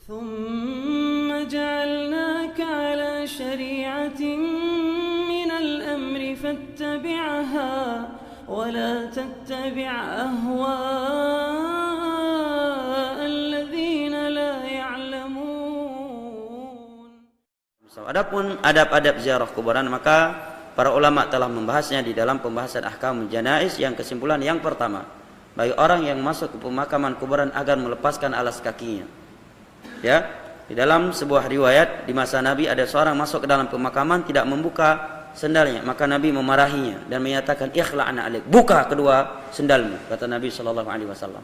ثم جعلناك على شريعة من الأمر فاتبعها ولا تتبع أهواء الذين لا يعلمون. Adapun adab-adab ziarah kuburan, maka para ulama telah membahasnya di dalam pembahasan ahkamul janaiz yang kesimpulan yang pertama, bagi orang yang masuk ke pemakaman kuburan agar melepaskan alas kakinya. Ya, di dalam sebuah riwayat di masa Nabi ada seorang masuk ke dalam pemakaman tidak membuka sendalnya, maka Nabi memarahinya dan menyatakan ikhla'na alaik, buka kedua sendalmu, kata Nabi sallallahu alaihi wasallam.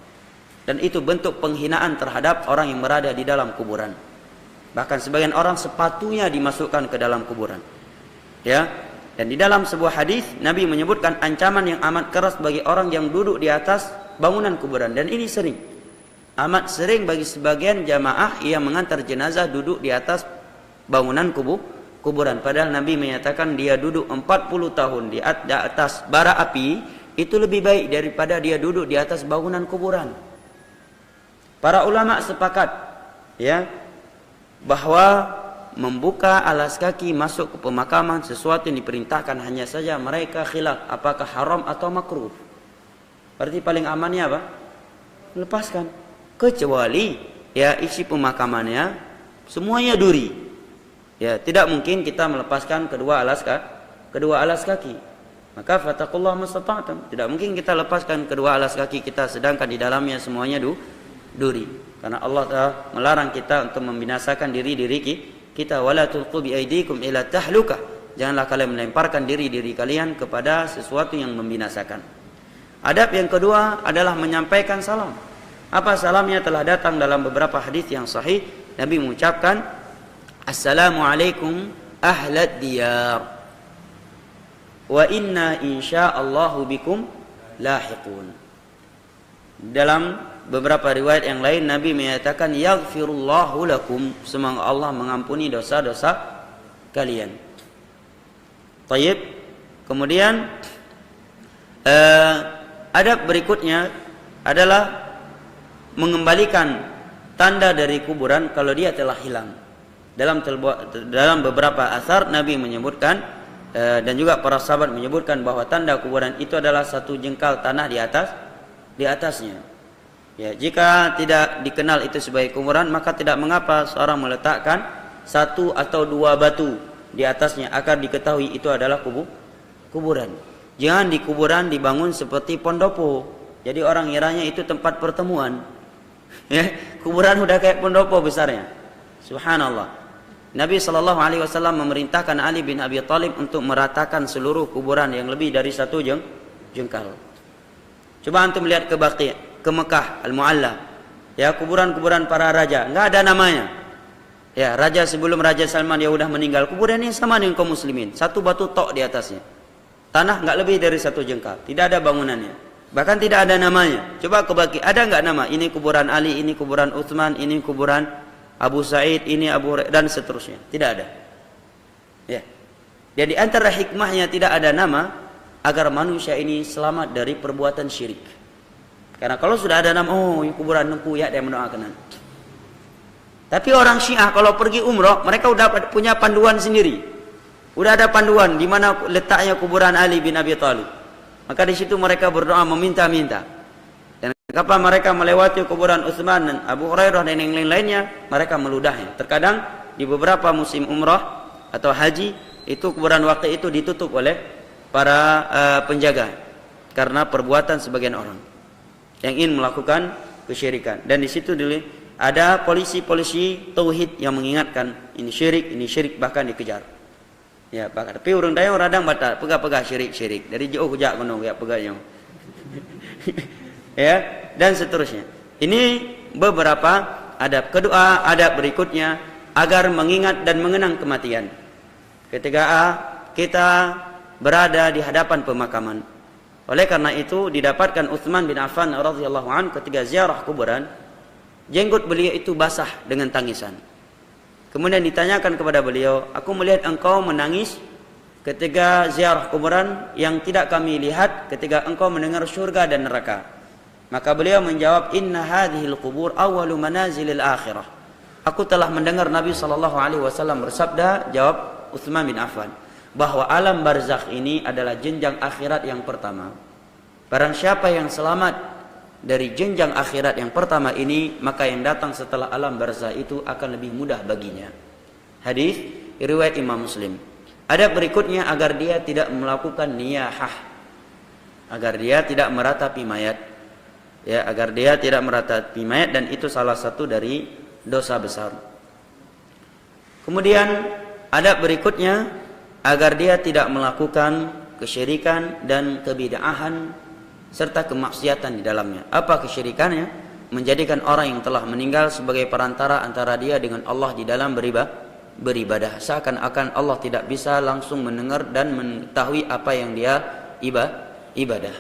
Dan itu bentuk penghinaan terhadap orang yang berada di dalam kuburan. Bahkan sebagian orang sepatunya dimasukkan ke dalam kuburan. Ya. Dan di dalam sebuah hadis Nabi menyebutkan ancaman yang amat keras bagi orang yang duduk di atas bangunan kuburan, dan ini amat sering bagi sebagian jamaah yang mengantar jenazah duduk di atas bangunan kuburan. Padahal Nabi menyatakan dia duduk 40 tahun di atas bara api itu lebih baik daripada dia duduk di atas bangunan kuburan. Para ulama sepakat ya bahwa membuka alas kaki masuk ke pemakaman sesuatu yang diperintahkan, hanya saja mereka khilaf apakah haram atau makruh. Berarti paling amannya apa? Lepaskan. Kecuali ya isi pemakamannya semuanya duri. Ya, tidak mungkin kita melepaskan kedua alas kaki. Maka fattaqullah mastata'tum. Tidak mungkin kita lepaskan kedua alas kaki kita sedangkan di dalamnya semuanya duri. Karena Allah telah melarang kita untuk membinasakan diri kita, wala tulqu bi aydikum ila tahlukah. Janganlah kalian melemparkan diri kalian kepada sesuatu yang membinasakan. Adab yang kedua adalah menyampaikan salam. Apa salamnya telah datang dalam beberapa hadis yang sahih. Nabi mengucapkan Assalamualaikum ahlad diyar wa inna insyaallahu bikum lahiqun. Dalam beberapa riwayat yang lain Nabi menyatakan yaghfirullahu lakum, semoga Allah mengampuni dosa-dosa kalian. Tayyib. Kemudian adab berikutnya adalah mengembalikan tanda dari kuburan kalau dia telah hilang. Dalam beberapa asar Nabi menyebutkan dan juga para sahabat menyebutkan bahwa tanda kuburan itu adalah satu jengkal tanah di atasnya. Ya, jika tidak dikenal itu sebagai kuburan, maka tidak mengapa seorang meletakkan satu atau dua batu di atasnya agar diketahui itu adalah kuburan. Jangan di kuburan dibangun seperti pendopo. Jadi orang ngiranya itu tempat pertemuan. Ya, kuburan udah kayak pendopo besarnya. Subhanallah. Nabi SAW memerintahkan Ali bin Abi Thalib untuk meratakan seluruh kuburan yang lebih dari satu jengkal. Coba antum lihat ke Baqi', ke Mekah, Al-Mu'alla. Ya, kuburan-kuburan para raja, enggak ada namanya. Ya, raja sebelum Raja Salman dia udah meninggal, kuburannya sama dengan kaum muslimin, satu batu tok di atasnya. Tanah enggak lebih dari satu jengkal, tidak ada bangunannya. Bahkan tidak ada namanya. Coba ke Baqi', ada enggak nama? Ini kuburan Ali, ini kuburan Utsman, ini kuburan Abu Sa'id, ini Abu Hurairah, dan seterusnya. Tidak ada. Ya. Jadi antara hikmahnya tidak ada nama agar manusia ini selamat dari perbuatan syirik. Karena kalau sudah ada nama, oh ini kuburan nengku ya, dia mendoakan. Tapi orang Syiah kalau pergi umrah, mereka udah punya panduan sendiri. Udah ada panduan di mana letaknya kuburan Ali bin Abi Thalib. Maka di situ mereka berdoa meminta-minta. Dan kapan mereka melewati kuburan Utsman dan Abu Hurairah dan yang lain-lainnya, mereka meludahnya. Terkadang di beberapa musim umrah atau haji, itu kuburan Waqi' itu ditutup oleh para penjaga karena perbuatan sebagian orang yang ingin melakukan kesyirikan. Dan di situ dulu ada polisi-polisi tauhid yang mengingatkan ini syirik, bahkan dikejar. Ya, bahkan tapi urang dayang radang batal pegah-pegah syirik dari jauh kejak gunung ya pegahnya. Ya, dan seterusnya. Ini beberapa adab. Kedua, adab berikutnya agar mengingat dan mengenang kematian. Ketika kita berada di hadapan pemakaman. Oleh karena itu didapatkan Utsman bin Affan radhiyallahu anhu ketika ziarah kuburan, jenggot beliau itu basah dengan tangisan. Kemudian ditanyakan kepada beliau, aku melihat engkau menangis ketika ziarah kuburan yang tidak kami lihat ketika engkau mendengar syurga dan neraka. Maka beliau menjawab, inna hadhil qubur awwalu manazilil akhirah. Aku telah mendengar Nabi SAW bersabda, jawab Utsman bin Affan, bahwa alam barzakh ini adalah jenjang akhirat yang pertama. Barang siapa yang selamat dari jenjang akhirat yang pertama ini, maka yang datang setelah alam barzakh itu akan lebih mudah baginya. Hadis riwayat Imam Muslim. Ada berikutnya, agar dia tidak melakukan niyahah, agar dia tidak meratapi mayat, ya, agar dia tidak meratapi mayat, dan itu salah satu dari dosa besar. Kemudian ada berikutnya, agar dia tidak melakukan kesyirikan dan kebid'ahan serta kemaksiatan di dalamnya. Apa kesyirikannya? Menjadikan orang yang telah meninggal sebagai perantara antara dia dengan Allah di dalam beribadah, seakan-akan Allah tidak bisa langsung mendengar dan mengetahui apa yang dia ibadah.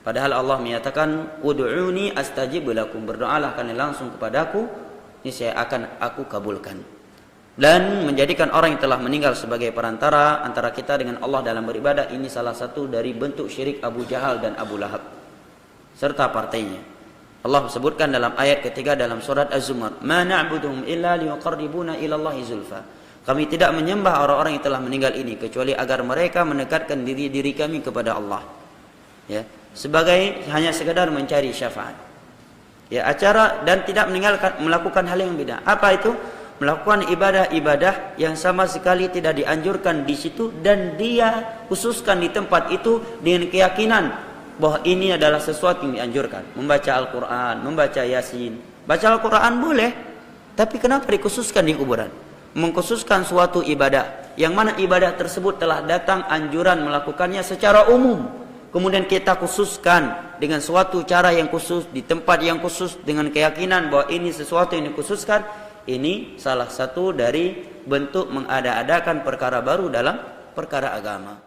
Padahal Allah menyatakan, ud'uni astajib lakum, berdoalah kalian langsung kepadaku, ini saya akan aku kabulkan. Dan menjadikan orang yang telah meninggal sebagai perantara antara kita dengan Allah dalam beribadah, ini salah satu dari bentuk syirik Abu Jahal dan Abu Lahab serta partainya. Allah sebutkan dalam ayat ketiga dalam surat Az-Zumar, ma na'buduhum illa liqarribuna ila Allahi zulfa. Kami tidak menyembah orang-orang yang telah meninggal ini kecuali agar mereka mendekatkan diri kami kepada Allah, ya, sebagai hanya sekadar mencari syafaat, ya, acara, dan tidak melakukan hal yang beda. Apa itu? Melakukan ibadah-ibadah yang sama sekali tidak dianjurkan di situ, dan dia khususkan di tempat itu dengan keyakinan bahwa ini adalah sesuatu yang dianjurkan. Membaca Al-Quran, membaca Yasin. Baca Al-Quran boleh, tapi kenapa dikhususkan di kuburan? Mengkhususkan suatu ibadah yang mana ibadah tersebut telah datang anjuran melakukannya secara umum, kemudian kita khususkan dengan suatu cara yang khusus, di tempat yang khusus, dengan keyakinan bahwa ini sesuatu yang dikhususkan. Ini salah satu dari bentuk mengada-adakan perkara baru dalam perkara agama.